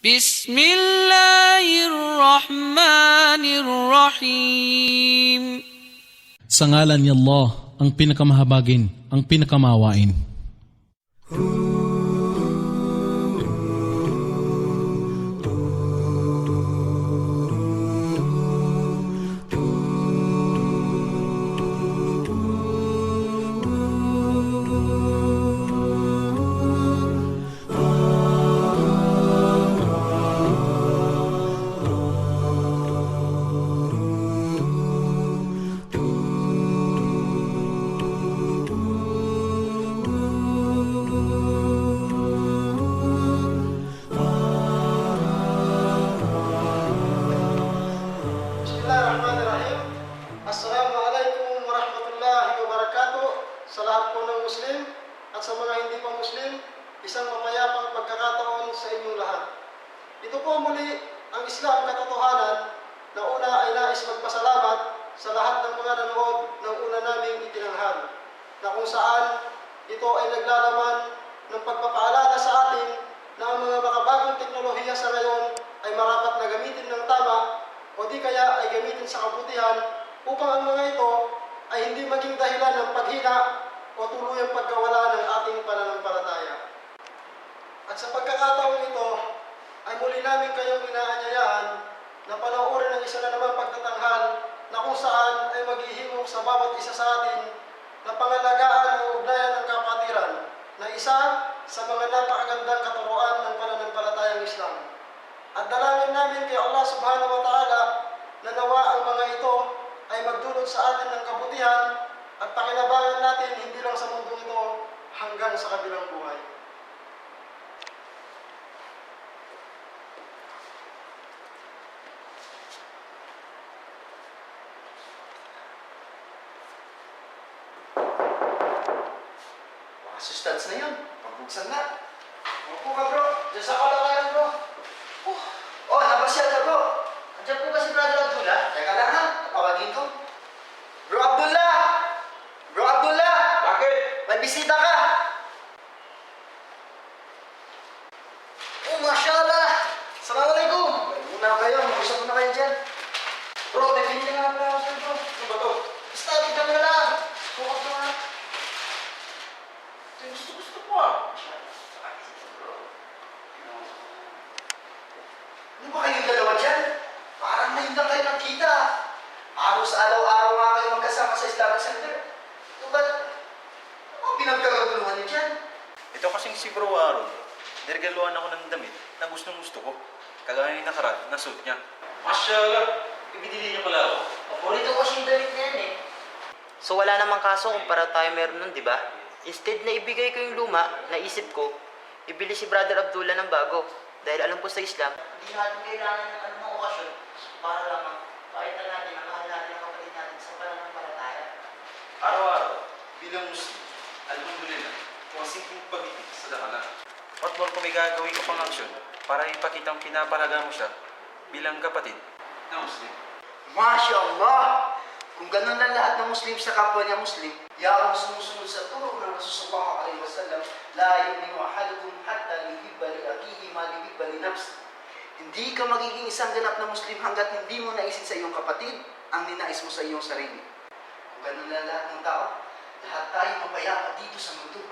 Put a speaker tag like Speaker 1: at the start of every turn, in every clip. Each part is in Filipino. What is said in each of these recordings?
Speaker 1: Bismillahirrahmanirrahim.
Speaker 2: Sa ngalan ni Allah, ang pinakamahabagin, ang pinakamawain.
Speaker 3: Assalamualaikum warahmatullahi wabarakatuh. Sa lahat po ng Muslim at sa mga hindi pa Muslim, isang mapayapang pagkakataon sa inyong lahat. Ito po muli ang Islam katotohanan na una ay nais magpasalamat sa lahat ng mga nanood ng una naming itinanghal, na kung saan ito ay naglalaman ng pagpapaalala sa atin na ang mga makabagong teknolohiya sa ngayon ay marapat na gamitin ng tama o di kaya ay gamitin sa kabutihan upang ang mga ito ay hindi maging dahilan ng paghina o tuluyang pagkawala ng ating pananampalataya. At sa pagkakataong ito, ay muli namin kayong inaanyayahan na panoorin ang isa na naman pagtatanghal na kung saan ay maghihimok sa bawat isa sa atin na pangalagaan ang ugnayan ng kapatiran na isa sa mga napakagandang katuruan ng pananampalatayang Islam. At dalangin namin kay Allah subhanahu wa ta'ala na nawa ang mga ito ay magdulot sa atin ng kabutihan at pakinabangan natin hindi lang sa mundo ito hanggang sa kabilang buhay. Mga sustads na yun, pagbuksan na. Opo ka bro, dyan sa kalakayan bro. Oh, napasyal ka bro. Andiyan po ba si Brother Abdullah? Teka lang ha, tawagin ko. Bro Abdullah! Bro Abdullah! Bakit? May bisita ka! Oh, mashallah! Assalamualaikum! Muna kayo, mag-usap muna kayo dyan. Bro, may pinili nga pala ako sa'yo bro. Ano ba to? Basta, tignan mo na lang. Focus mo nga. Gusto po ah. Ano ba kayong dalawa dyan? Parang ngayon lang kayo nakita. Halos araw-araw nga kayo magkasama sa Islamic Center. Ito ba? Ano ang pinagkakaguluhan niyo dyan?
Speaker 4: Ito kasing si Bro Aaron, niregaluhan ako ng damit na gustong-gusto ko. Kagaya yung nakaraan, nasuot niya. Mashallah! Ibinili niya pala ako.
Speaker 3: Paborito ko kasing damit na yan eh.
Speaker 5: So wala namang kaso kung para tayo meron nun, di ba? Instead na ibigay ko yung luma, naisip ko, ibili si Brother Abdullah ng bago. Dahil alam ko sa Islam,
Speaker 3: Hindi natin kailangan ng anumang okasyon para lamang pakita natin na mahal natin ang kapatid natin sa pananampalataya.
Speaker 4: Araw-araw, bilang Muslim, alhamdulillah, kung ang simpleng pag-ibig sa dakala. What more kung may gagawin ko pang aksyon para ipakitang pinapalaga mo siya bilang kapatid na Muslim.
Speaker 3: Masya Allah! Kung ganun lang lahat ng Muslim sa kapwa niya Muslim, yaong sumusunod sa turo ng Rasulullah sallallahu alaihi wasallam, la yu'minu ahadukum hatta yuhibba li akhihi ma yuhibba li nafsihi. Hindi ka magiging isang ganap na Muslim hanggat hindi mo naisin sa iyong kapatid ang ninais mo sa iyong sarili. Kung ganun lang lahat ng tao, lahat tayo mapayapa dito sa mundo.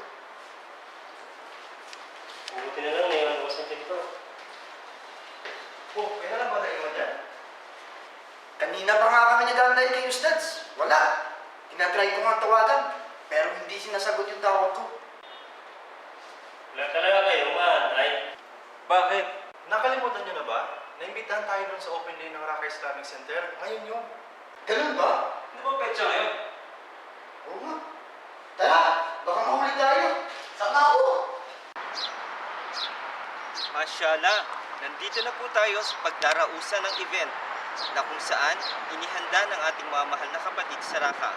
Speaker 6: Buti na lang, naiwan ko sa dito.
Speaker 3: Oh, kaya na ba naiwan dyan? Kanina pa nga kami nag-aantay kay Ustads. Wala. Tinatry ko nga tawagan, pero hindi sinasagot yung tawag ko.
Speaker 6: Wala talaga kayo, maantay.
Speaker 4: Bakit? Nakalimutan niyo na ba? Naimbitahan tayo dun sa open day ng Raqqa Islamic Center. Ngayon yun.
Speaker 3: Ganun ba?
Speaker 4: Hindi ba petsa ngayon?
Speaker 3: Oo nga. Tara, baka mahuli tayo. Sama ako.
Speaker 7: Mashallah, nandito na po tayo sa pagdarausan ng event na kung saan inihanda ng ating mga mahal na kapatid sa Raqqa.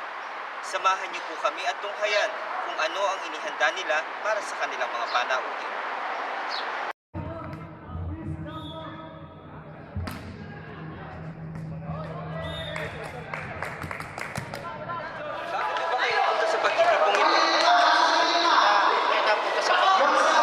Speaker 7: Samahan niyo po kami at tunghayan kung ano ang inihanda nila para sa kanilang mga panauhin. Bakit ba kayo punta sa pagtitipong ito? Napunta sa pagtitipong.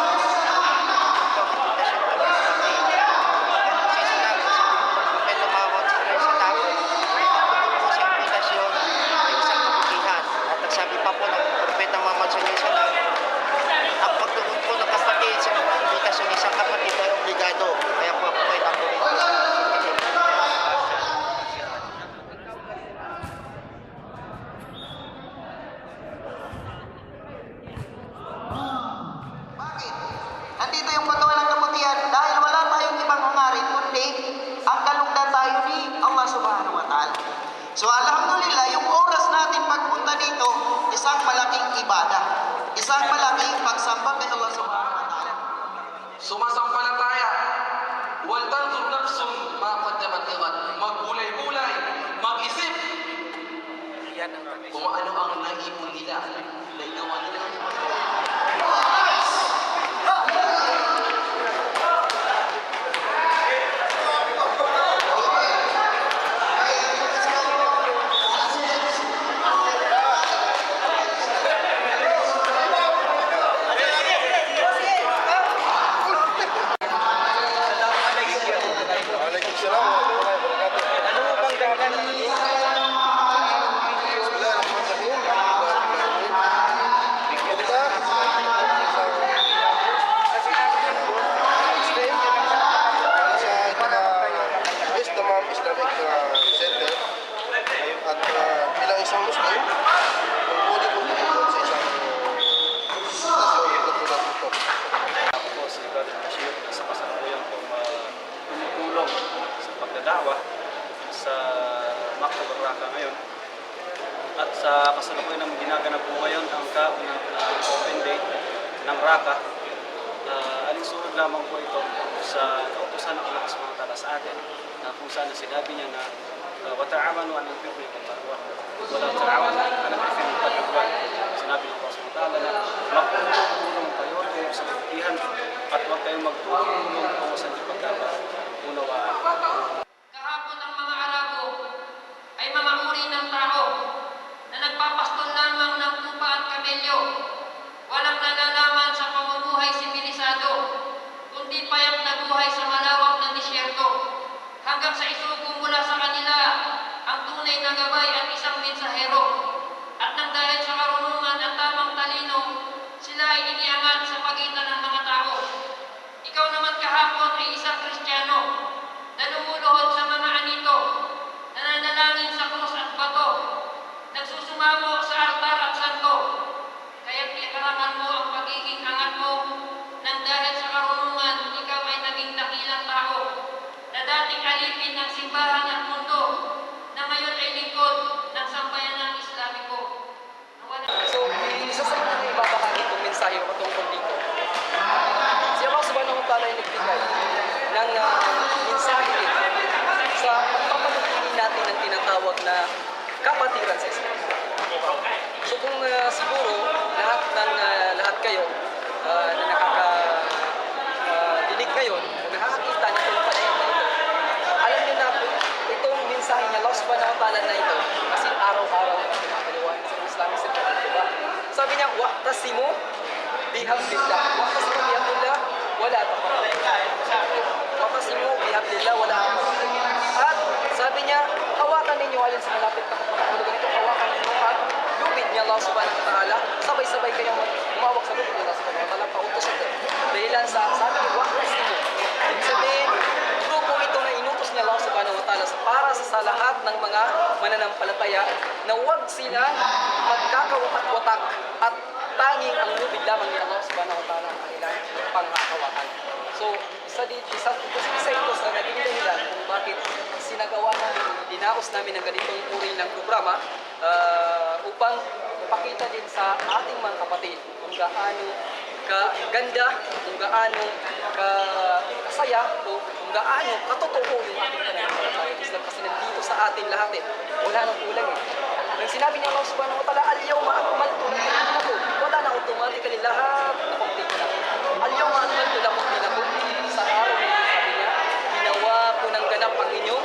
Speaker 1: da'wah sa Maktab Raqqa ngayon. At sa kasalukuyan ng ginaganap po ngayon ang kaunang open day ng Raqqa. Alinsunod lamang po ito sa kautusan ng Allah subhanahu wa ta'ala sa atin na kung saan sinabi niya na وَتَعَوَنُوا عَلَى الْبِرِّ وَالتَّقْوَى وَلَا تَعَوَنُوا عَلَى الْإِثْمِ وَالْعُدْوَانِ. Sinabi ng Allah subhanahu wa ta'ala na magtulong kayo sa kabutihan at huwag kayong magtulong kung saan yung pagkakaunawaan.
Speaker 8: Kahapon ang mga Arabo ay mga uri ng tao na nagpapastol lamang ng tupa at kamelyo, walang nalalaman sa pamumuhay sibilisado, kundi payak na buhay sa malawak na disyerto, hanggang sa isugo mula sa kanila ang tunay na gabay at isang mensahero. At nang dahil sa karunungan at tamang talino, sila ay iniangat sa pagitan ng mga tao. Ikaw naman kahapon ay isang Kristiyano na lumuluhod sa mga anito, nananalangin sa krus at bato, nagsusumamo sa altar at santo. Kaya't ikarangan mo ang pagiging angat mo nang dahil sa karunungan ikaw ay naging dakilang tao na dating alipin ng simbahan at mundo na ngayon ay lingkod ng sambayanang Islamiko.
Speaker 9: So, isa sa mga ibabahagi kong mensahe ko tungkol dito. Si Allah subhanahu wa ta'ala ay nagbigay ng mensahe sa pagpapanatili natin ang tinatawag na kapatiran sa Islam. So kung siguro lahat kayo na nakakadinig ngayon o nakakakita nitong panayam na ito, alam niyo na itong mensahe niya Allah subhanahu wa ta'ala na ito kasi araw-araw natin makakaliwanan sa Islamic Center, diba? Sabi niya, wa'tasimu bihablillah. Wa'tasimu bihablillah wala tafarraqu. Wa'tasimu bihablillah wala tafarraqu. At sabi niya, hawakan ninyo ayon sa malapit na kapatulugan ito, hawakan ninyo at lubid niya Allah subhanahu wa ta'ala. Sabay-sabay kayong umawak sa lubid niya Allah subhanahu wa ta'ala. Pautos ito. Dahilan sa sabi, wa'tasimu. Ibig sabihin, grupo ito na inutos niya Allah subhanahu wa ta'ala para sa lahat ng mga mananampalataya na huwag sila magkakawatak-watak at tanging ang lubid lamang ni Allah subhanahu wa ta'ala ang kailangan panghahawakan. So, isa ito sa naging dahilan kung bakit sinagawa namin, dinaos namin ng ganitong uri ng programa upang pakita din sa ating mga kapatid kung gaano kaganda, kung gaano kasaya o kung gaano katotoo yung ating pananampalataya Islam kasi nandito sa atin lahat wala nang kulang Nang sinabi niya Allah subhanahu wa ta'ala, al-yawma akmaltu lakum, wala na automatically lahat na complete na. Al-yawma akmaltu lakum dinakum, sa araw na sabi niya, ginawa ko ng ganap ang inyong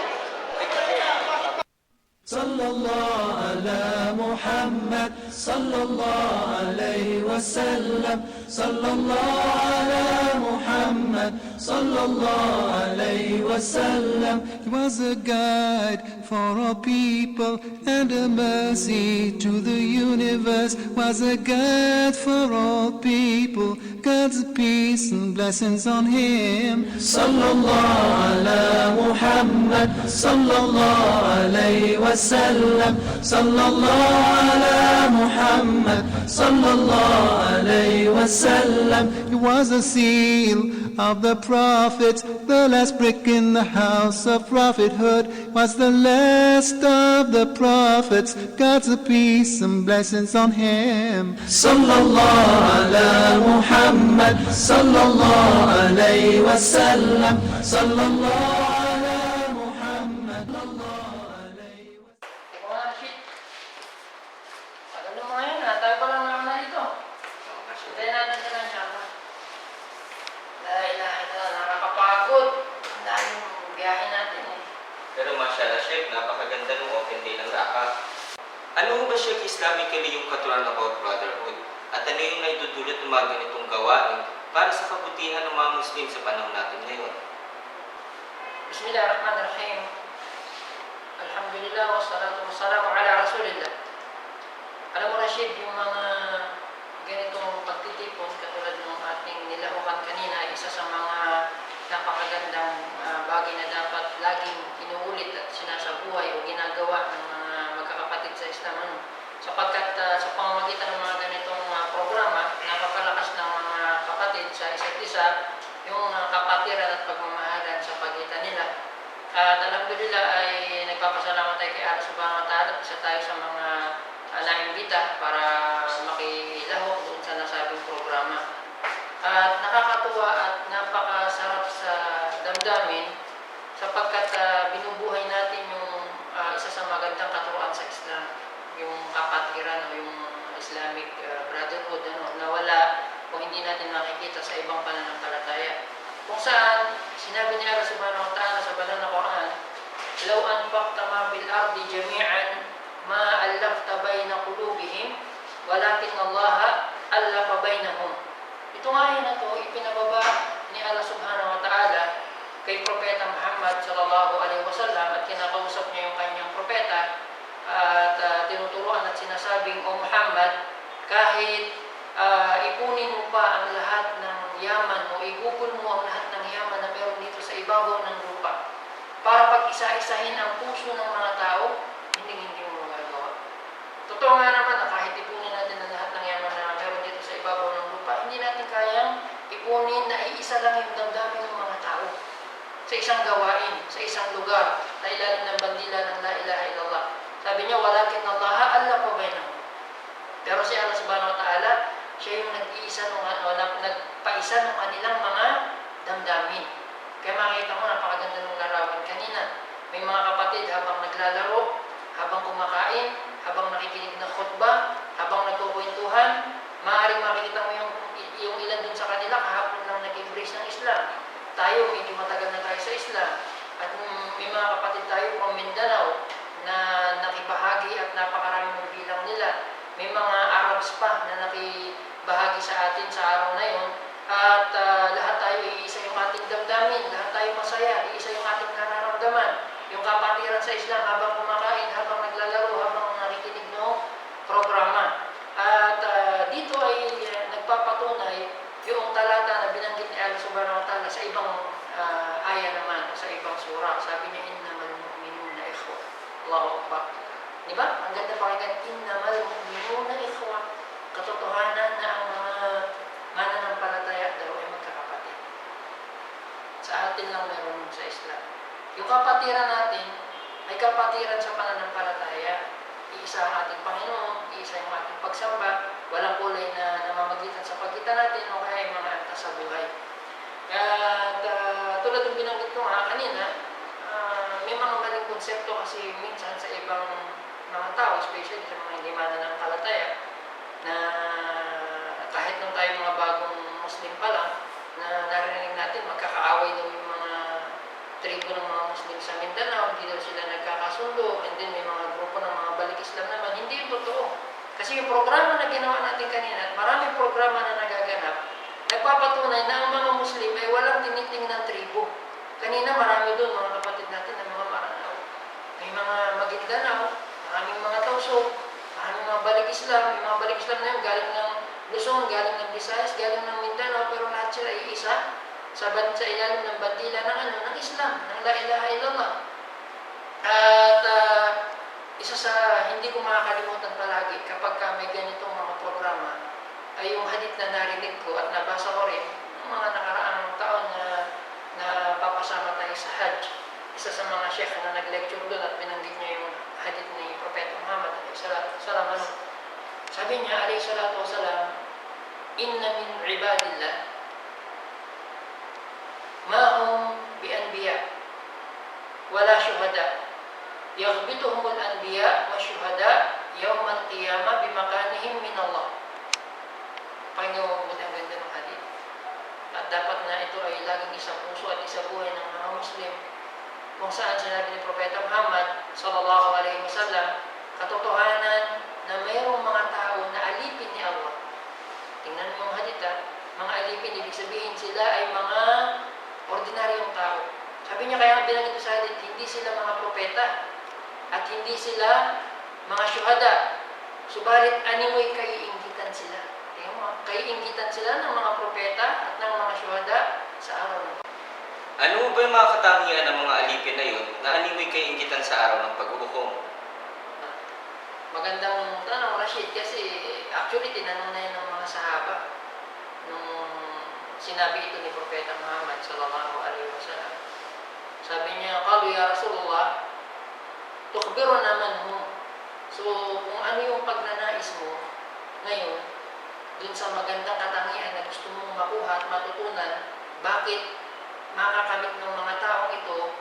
Speaker 10: صلى الله على محمد صلى الله عليه وسلم صلى الله على محمد صلى الله عليه وسلم. He was a guide for all people and a mercy to the universe. Was a guide for all people, God's peace and blessings on him. صلى الله على محمد صلى الله عليه وسلم صلى الله على محمد صلى الله عليه وسلم. He was a seal of the prophets, the last brick in the house of prophethood. Was the last of the prophets, God's peace and blessings on him. صلى الله على محمد صلى الله عليه وسلم صلى الله على محمد صلى الله عليه وسلم.
Speaker 8: Mga shit. Alam mo mga yun, tayo pa lang naman na dito. Hintayin natin sila siya. Dahil nakakapagod. Ang daming biyahe natin
Speaker 7: Pero mashallah Sheikh, napakaganda ng open day ng Raqqa. Ano ba Sheikh Islamically yung katuran about brotherhood? At ano yung naidudulot ng mga ganitong gawain para sa kabutihan ng mga Muslim sa panahon natin ngayon?
Speaker 8: Bismillahirrahmanirrahim. Alhamdulillah wassalatu wassalamu ala Rasulillah. Alam mo Rashid, yung mga ganitong pagtitipon katulad ng ating nilahukan kanina, isa sa mga napakagandang bagay na dapat laging inuulit at sinasabuhay o ginagawa ng mga magkakapatid sa Islam. Sapagkat sa pamamagitan ng mga ganitong programa, napapalakas ng mga kapatid sa isa't isa yung kapatiran at pagmamahalan sa pagitan nila. At alhamdulillah ay nagpapasalamat tayo kay Allah subhanahu wa ta'ala. Isa tayo sa mga naimbita para makilahok doon sa nasabing programa. At nakakatuwa at napakasarap sa damdamin sapagkat binubuhay natin yung isa sa magandang katuruan sa Islam, yung kapatiran o yung Islamic Brotherhood na wala kung hindi natin makikita sa ibang pananampalataya. Kung saan sinabi ni Allah subhanahu wa ta'ala sa banal na Quran, "Law anfaqta ma bil ardi jami'an ma allafta bayna qulubihim walakin Allah allafa bainahum." Itong ayan na to ipinababa ni Allah subhanahu wa ta'ala kay Propeta Muhammad sallallahu alaihi wasallam at kinakausap niya yung kanyang propeta at tinuturuan at sinasabing, "O Muhammad, kahit ipunin mo pa ang lahat ng yaman o igugol mo ang lahat ng yaman na meron dito sa ibabaw ng lupa para pag-isa-isahin ang puso ng mga tao, hindi mo magagawa." Totoo nga naman na kahit ipunin natin ang lahat ng yaman na meron dito sa ibabaw ng lupa, hindi natin kayang ipunin na iisa lang yung damdamin ng mga tao sa isang gawain, sa isang lugar, sa ilalim ng bandila ng La ilaha illallah. Sabi niya, "Walakin Allah allafa bainahum." Pero si Allah subhanahu wa ta'ala, siya yung nag-iisa nagpaisa ng kanilang mga damdamin. Kaya makita mo, napakaganda ng larawan kanina. May mga kapatid habang naglalaro, habang kumakain, habang nakikinig ng khutbah, habang nagkukwentuhan, maaaring makikita mo yung ilan dun sa kanila kahapon lang nag-embrace ng Islam. Tayo, medyo matagal na tayo sa Islam. At may mga kapatid tayo from Mindanao na nakibahagi at napakarami ng bilang nila. May mga Arabs pa na nakibahagi sa atin sa araw na yun. At lahat tayo iisa yung ating damdamin, lahat tayo masaya, iisa yung ating nararamdaman. Yung kapatiran sa Islam habang kumakain, habang naglalaro, habang nakikinig ng programa. At dito ay nagpapatunay yung talata na binanggit ni Allah subhanahu wa ta'ala sa ibang aya naman, sa ibang surah. Sabi niya, "Innamal mu'minuna ikhwa." Allahu Akbar. Diba? Ang ganda pakinggan, "Innamal mu'minuna ikhwa." Katotohanan na ang mga mananampalataya daw ay magkakapatid. Sa atin lang meron sa Islam. Yung kapatiran natin ay kapatiran sa pananampalataya. Iisa ang ating Panginoon, iisa yung ating pagsamba, walang kulay na namamagitan sa pagitan natin o kaya yung mga antas sa buhay. At tulad ng binanggit ko nga kanina, may mga maling konsepto kasi minsan sa ibang mga tao, especially sa mga hindi mananampalataya, na kahit nung tayo mga bagong Muslim pa lang, na narinig natin magkakaaway daw yung mga tribo ng mga Muslim sa Mindanao, hindi daw sila nagkakasundo, and then may mga grupo ng mga balik Islam naman. Hindi yung totoo. Kasi yung programa na ginawa natin kanina, at maraming programa na nagaganap, nagpapatunay na ang mga Muslim ay walang tinitingnan tribo. Kanina marami doon, mga kapatid natin na mga Maranao. May mga Maguindanao, maraming mga Tausog, maraming mga balik Islam. May mga balik Islam na yun, galing ng Luzon, galing ng Visayas, galing ng Mindanao, pero lahat sila iisa sa ilalim ng bandila ng Islam, ng La ilaha illallah. At isa sa hindi ko makakalimutan palagi kapag may ganitong mga programa ay yung hadith na narinig ko at nabasa ko rin ng mga nakaraang taon na papasama tayo sa Hajj. Isa sa mga sheikh na nag-lecture doon at binanggit niya yung hadith ni Propeta Muhammad SAW. Sabi niya, alayhi salatu wasalam, "Inna min ibadillah ma hum bi anbiya wala syuhada. Yaghbituhumul anbiya wa syuhada yawmal qiyamah bimakanihim min Allah." Pakinggan mo ang ganda ng hadith. At dapat na ito ay laging isang puso at isang buhay ng mga Muslim. Kung saan sinabi ni Propeta Muhammad sallallahu alaihi wasallam, katotohanan na mayroong mga tao na alipin ni Allah. Tingnan mo yung hadith, mga alipin, ibig sabihin sila ay mga ordinaryong tao. Sabi niya, kaya binanggit ko sa hadith, hindi sila mga propeta at hindi sila mga syuhada. Subalit animoy kaiinggitan sila. Kaiinggitan sila ng mga propeta at ng mga syuhada sa araw ng paghuhukom.
Speaker 7: Ano ba yung mga katangian ng mga alipin na yun na animoy kaiinggitan sa araw ng paghuhukom?
Speaker 8: Magandang tanong, Rashid, kasi actually tinanong na yun ng mga sahaba nung sinabi ito ni Propeta Muhammad sallallahu alaihi wasallam. Sabi niya, qalu ya Rasulullah, tukhbiruna man hum. So, kung ano yung pagnanais mo ngayon, dun sa magandang katangian na gusto mong makuha at matutunan, bakit makakamit ng mga taong ito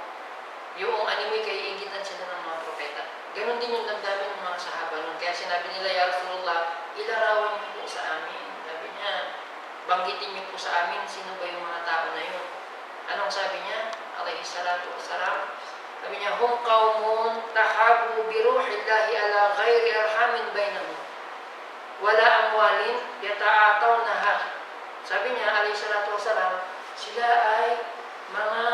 Speaker 8: yung animoy kaiingitan sila ng mga propeta. Ganon din yung damdamin ng mga sahaba nun. Kaya sinabi nila, ya Rasulullah, ilarawan niyo po sa amin. Sabi niya, banggitin niyo po sa amin sino ba yung mga tao na yun. Anong sabi niya? Alayhi salatu wassalam. Sabi niya, hum qawmun tahabu biruhillahi ala ghairi arhamin bainahum. Wala amwalin yata'atawnaha. Sabi niya, alayhi salatu wassalam, sila ay mga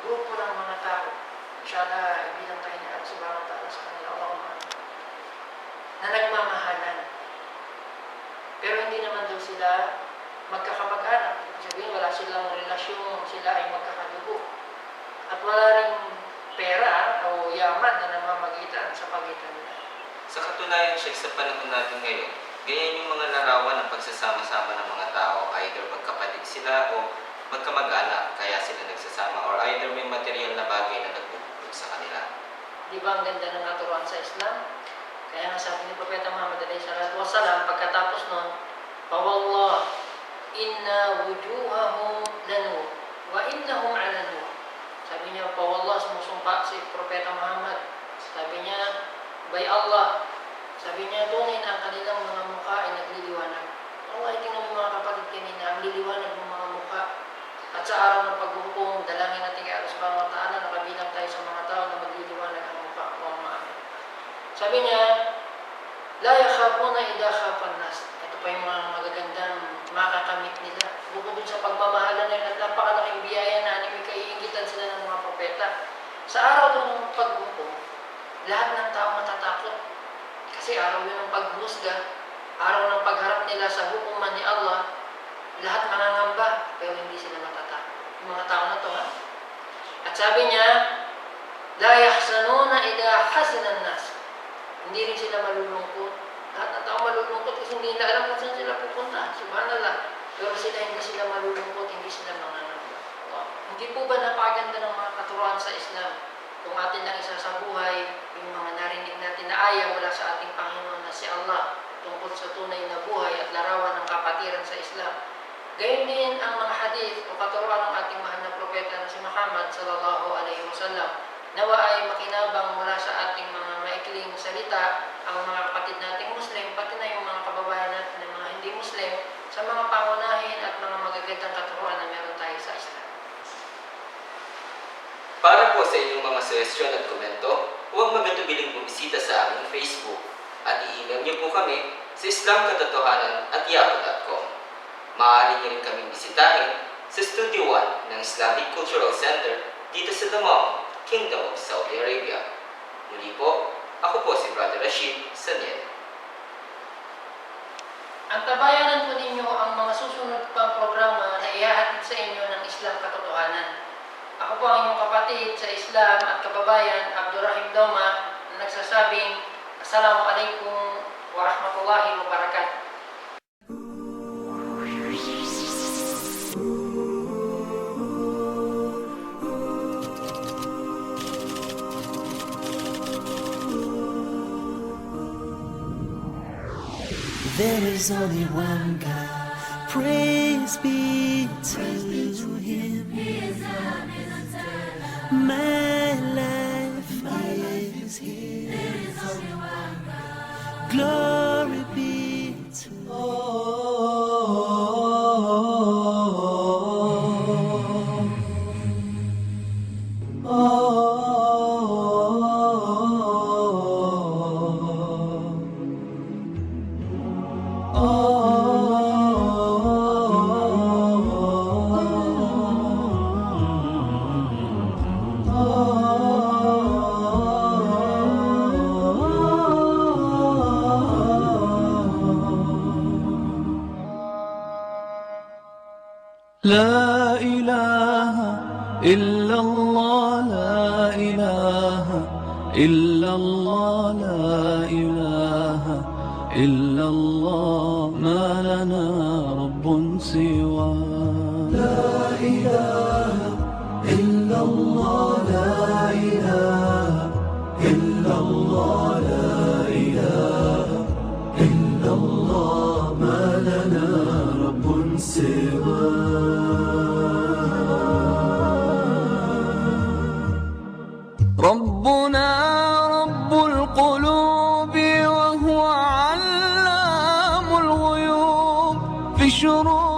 Speaker 8: grupo ng mga tao. Inshallah, bilang tayo ni Allah subhanahu wa ta'ala sa kanila, Allahumma, na nagmamahalan. Pero hindi naman daw sila magkakamag-anak. Ibig sabihin, wala silang relasyon, sila ay magkakadugo. At wala rin pera o yaman na namamagitan sa pagitan nila.
Speaker 7: Sa katunayan, Sheikh, sa panahon natin ngayon, ganyan yung mga larawan ng pagsasama-sama ng mga tao. Either magkapatid sila o magkamag-anak, kaya sila nagsasama. Or either may material na bagay na nagbubulog sa kanila.
Speaker 8: Di ba ang ganda ng naturuan sa Islam? Kaya nga sabi ni Propeta Muhammad alayhi salatu wassalam, pagkatapos nun, Fawallah, inna wujuhahum lanur, wa innahum ala nur. Sabi niya, Fawallah, sumusumpa si Propeta Muhammad. Sabi niya, by Allah. Sabi niya, tunay na ang kanilang mga mukha ay nagliliwanag. Allah, tingnan mo mga kapatid kanina, ang liliwanag ng mga mukha. At sa araw ng paghukom, dalangin natin kay Allah subhanahu wa ta'ala, nakabilang tayo sa mga tao na magliliwanag ang mukha. Sabi niya, la yakhafuna idha khafan nas. Ito pa yung mga magagandang makakamit nila. Bukod dun sa pagmamahalan na yun at napakalaking biyaya na anime kaiingitan sila ng mga propeta. Sa araw doon ng paghukom, lahat ng tao matatakot. Kasi araw yun ng paghuhusga, araw ng pagharap nila sa hukuman ni Allah, lahat mangangamba, pero hindi sila matatakot. Yung mga tao na to, ha? At sabi niya, la yahsanuna idha hasina nas. Hindi rin sila malulungkot. Lahat ng tao malulungkot kasi hindi nila alam kung saan sila pupunta. Subhanallah. Pero sila hindi sila malulungkot, hindi sila mangangamba. Wow. Hindi po ba napaganda ng mga katuruan sa Islam? Kung atin lang isa sa buhay, yung mga narinig natin na ayaw mula sa ating Panginoon na si Allah tungkol sa tunay na buhay at larawan ng kapatiran sa Islam. Gayon din ang mga hadith o katuruan ng ating mahal na propeta na si Muhammad sallallahu alaihi wasallam. Nawa ay makinabang mula sa ating mga maikling salita ang mga kapatid nating Muslim, pati na yung mga kababayan natin na mga hindi Muslim, sa mga pangunahin at mga magagandang katuruan na meron tayo sa Islam.
Speaker 7: Para po sa inyong mga suhestyon at komento, huwag magatubiling bumisita sa aming Facebook at i-email niyo po kami sa islamkatotohanan@yahoo.com. Maaari niyo rin kaming bisitahin sa Studio 1 ng Islamic Cultural Center dito sa Damam, Kingdom of Saudi Arabia. Muli po, ako po si Brother Rashid Saniel.
Speaker 8: Antabayanan po ninyo ang mga susunod pang programa na ihahatid sa inyo ng Islam Katotohanan. Ako po ang inyong kapatid sa Islam at kababayan, Abdurrahim Doma, na nagsasabing, Assalamualaikum warahmatullahi wabarakatuh.
Speaker 10: There is only one God, praise be to Him. My life is His. Glory be to لا إله إلا الله لا إله إلا الله لا إله إلا الله ما لنا رب سوى لا إله إلا الله لا إله ربنا رب القلوب وهو علام الغيوب في شرور